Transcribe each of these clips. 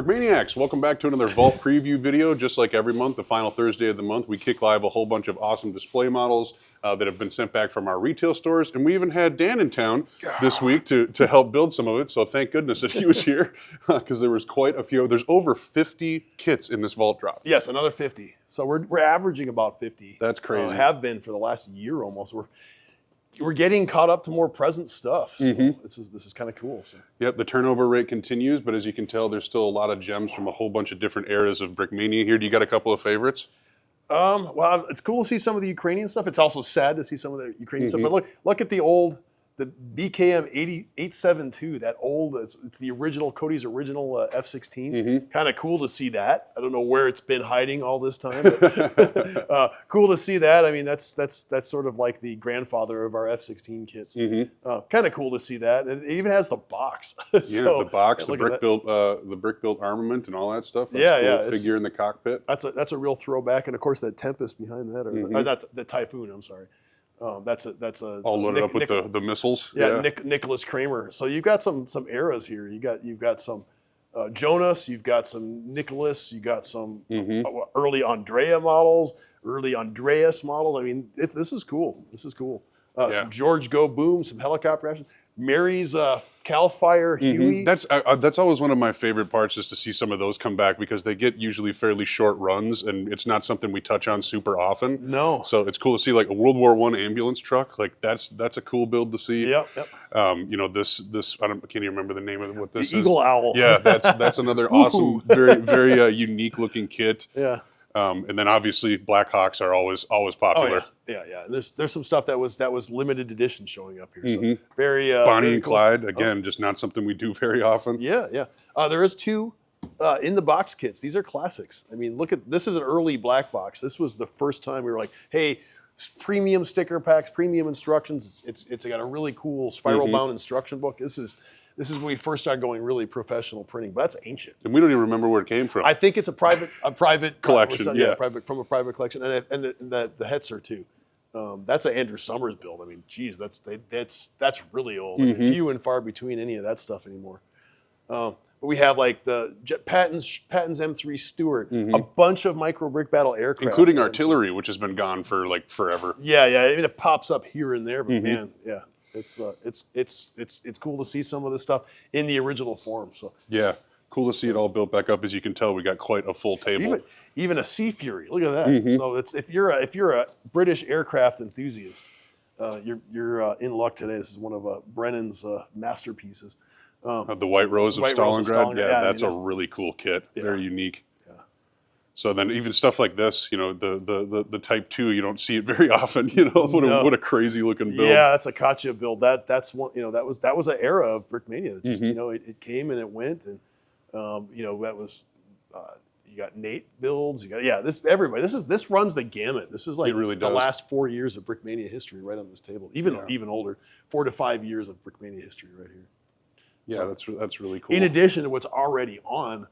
Brickmaniacs, welcome back to another Vault preview video. Just like every month, the final Thursday of the month, we kick live a whole bunch of awesome display models that have been sent back from our retail stores. And we even had Dan in town this week to help build some of it. So thank goodness that he was here because there was quite a few. There's over 50 kits in this Vault drop. Yes, another 50. So we're averaging about 50. That's crazy. Have been for the last year almost. We're getting caught up to more present stuff. So this is kind of cool. So. Yep, the turnover rate continues, but as you can tell, there's still a lot of gems from a whole bunch of different eras of Brickmania here. Do you got a couple of favorites? Well, it's cool to see some of the Ukrainian stuff. It's also sad to see some of the Ukrainian stuff. But look at the BKM 872. That old, it's the original, Cody's original F16. Kind of cool to see that. I don't know where it's been hiding all this time. But, cool to see that. I mean, that's sort of like the grandfather of our F16 kits. Kind of cool to see that. And it even has the box. Yeah, the box, the brick built armament, and all that stuff. That's cool. Figure in the cockpit. That's a real throwback, and of course that Tempest behind that, or not the Typhoon. I'm sorry. That's a all loaded up with the missiles. Yeah, Nicholas Kramer. So you've got some eras here. You've got some Jonas. You've got some Nicholas. You got some early Andrea models, early Andreas models. I mean, this is cool. This is cool. Some George Go Boom, some helicopter action. Mary's Cal Fire Huey. That's always one of my favorite parts, is to see some of those come back, because they get usually fairly short runs, and it's not something we touch on super often. No. So it's cool to see like a World War I ambulance truck. Like that's a cool build to see. Yep. You know, this I can't even remember the name of what this is. Eagle Owl. Yeah, that's another awesome, very unique looking kit. Yeah. And then obviously Blackhawks are always popular. Oh, yeah. There's some stuff that was limited edition showing up here. So very Bonnie very and cool. Clyde, again, just not something we do very often. Yeah. There is two in the box kits. These are classics. I mean, look at this. Is an early black box. This was the first time we were like, hey, premium sticker packs, premium instructions. It's got a really cool spiral bound instruction book. This is when we first started going really professional printing, but that's ancient. And we don't even remember where it came from. I think it's a private collection. From a private collection, and the Hetzer too. That's an Andrew Summers build. I mean, geez, that's really old. I mean, few and far between any of that stuff anymore. But we have like the Patton's M3 Stewart, a bunch of micro brick battle aircraft, including artillery, which has been gone for like forever. Yeah. I mean, it pops up here and there, but man, yeah. It's cool to see some of this stuff in the original form. So yeah, cool to see it all built back up. As you can tell, we got quite a full table. Even a Sea Fury. Look at that. So if you're a British aircraft enthusiast, you're in luck today. This is one of Brennan's masterpieces. The White Rose of Stalingrad. Yeah, that's a really cool kit. Yeah. Very unique. So then even stuff like this, you know, the Type 2, you don't see it very often, you know, what a crazy looking build. Yeah, that's a Katya build. That's one, you know, that was an era of Brickmania that just, you know, it came and it went, and you know, that was you got Nate builds, everybody. This runs the gamut. This is like really the last 4 years of Brickmania history right on this table. Even older. 4 to 5 years of Brickmania history right here. Yeah, so, that's really cool. In addition to what's already on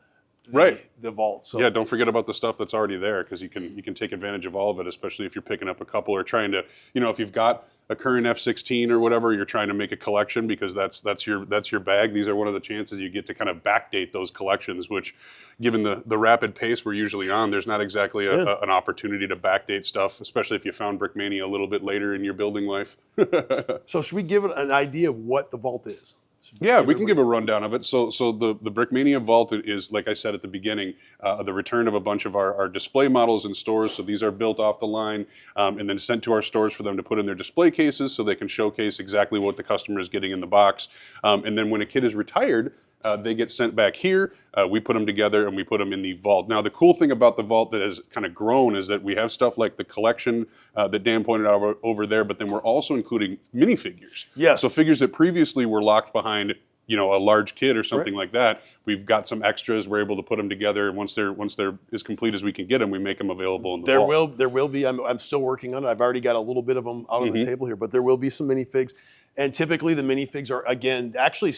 the vault. So yeah, don't forget about the stuff that's already there, because you can take advantage of all of it, especially if you're picking up a couple or trying to, you know, if you've got a current F16 or whatever, you're trying to make a collection, because that's your bag. These are one of the chances you get to kind of backdate those collections, which, given the rapid pace we're usually on, there's not exactly an opportunity to backdate stuff, especially if you found Brickmania a little bit later in your building life. So should we give it an idea of what the vault is? Yeah, we can give a rundown of it. So the Brickmania Vault is, like I said at the beginning, the return of a bunch of our display models in stores. So these are built off the line and then sent to our stores for them to put in their display cases so they can showcase exactly what the customer is getting in the box. And then when a kit is retired, they get sent back here. We put them together and we put them in the vault. Now, the cool thing about the vault that has kind of grown is that we have stuff like the collection that Dan pointed out over there, but then we're also including minifigures. Yes. So figures that previously were locked behind, you know, a large kit or something like that. We've got some extras. We're able to put them together, and once they're as complete as we can get them, we make them available in the vault. There will be. I'm still working on it. I've already got a little bit of them out on the table here, but there will be some minifigs, and typically the minifigs are, again, actually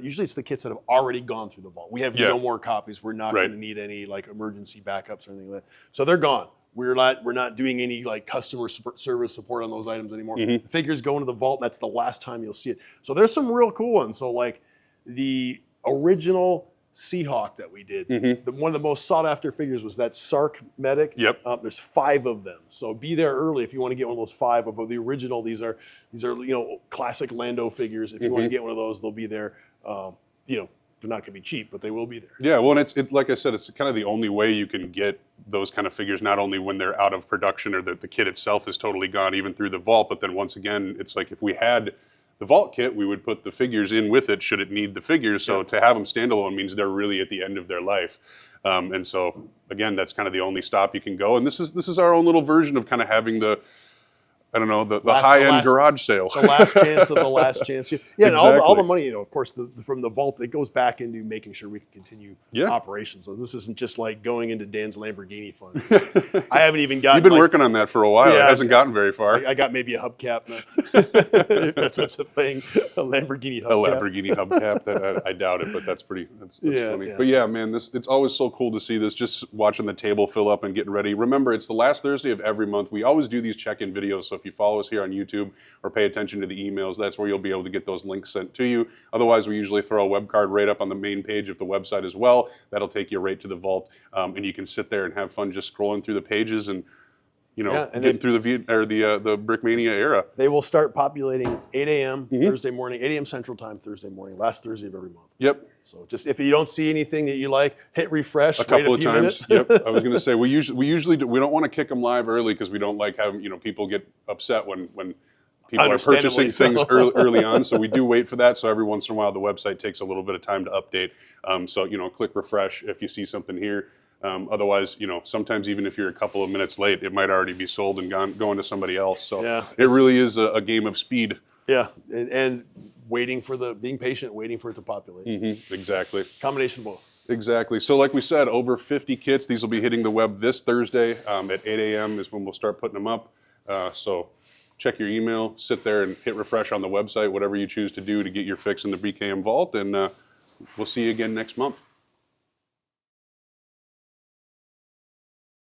usually it's the kits that have already gone through the vault. We have no more copies. We're not going to need any like emergency backups or anything like that. So they're gone. We're not doing any like customer service support on those items anymore. The figures go into the vault. That's the last time you'll see it. So there's some real cool ones. So like the original Seahawk that we did. Mm-hmm. One of the most sought after figures was that Sark medic. Yep. There's 5 of them, so be there early if you want to get one of those 5 of the original. These are classic Lando figures. If you want to get one of those, they'll be there. They're not going to be cheap, but they will be there. Yeah, well, and it's like I said, it's kind of the only way you can get those kind of figures, not only when they're out of production or that the kit itself is totally gone, even through the vault, but then once again, it's like if we had the vault kit, we would put the figures in with it should it need the figures. So to have them standalone means they're really at the end of their life. And so, again, that's kind of the only stop you can go. And this is our own little version of kind of having the high-end garage sale. The last chance of the last chance. Yeah, and Exactly. all the money, of course, from the vault, it goes back into making sure we can continue operations. So this isn't just like going into Dan's Lamborghini fund. I haven't even gotten. You've been working on that for a while. Yeah, it hasn't gotten very far. I got maybe a hubcap. If that's such a thing. A Lamborghini hubcap. A Lamborghini hubcap. I doubt it, but that's funny. Yeah. But yeah, man, it's always so cool to see this. Just watching the table fill up and getting ready. Remember, it's the last Thursday of every month. We always do these check-in videos. So if you follow us here on YouTube or pay attention to the emails, that's where you'll be able to get those links sent to you. Otherwise, we usually throw a web card right up on the main page of the website as well. That'll take you right to the vault, and you can sit there and have fun just scrolling through the pages and getting through the Brickmania era. They will start populating 8 a.m. Thursday morning, 8 a.m. Central Time Thursday morning, last Thursday of every month. Yep. So just if you don't see anything that you like, hit refresh. A couple of times. Minutes. Yep. I was going to say we usually we don't want to kick them live early because we don't like having people get upset when people are purchasing things early on. So we do wait for that. So every once in a while the website takes a little bit of time to update. So click refresh if you see something here. Otherwise, sometimes even if you're a couple of minutes late, it might already be sold and going to somebody else. So it really is a game of speed. Yeah, and being patient, waiting for it to populate. Exactly. Combination of both. Exactly. So like we said, over 50 kits. These will be hitting the web this Thursday at 8 a.m. is when we'll start putting them up. So check your email, sit there and hit refresh on the website, whatever you choose to do to get your fix in the BKM Vault, and we'll see you again next month.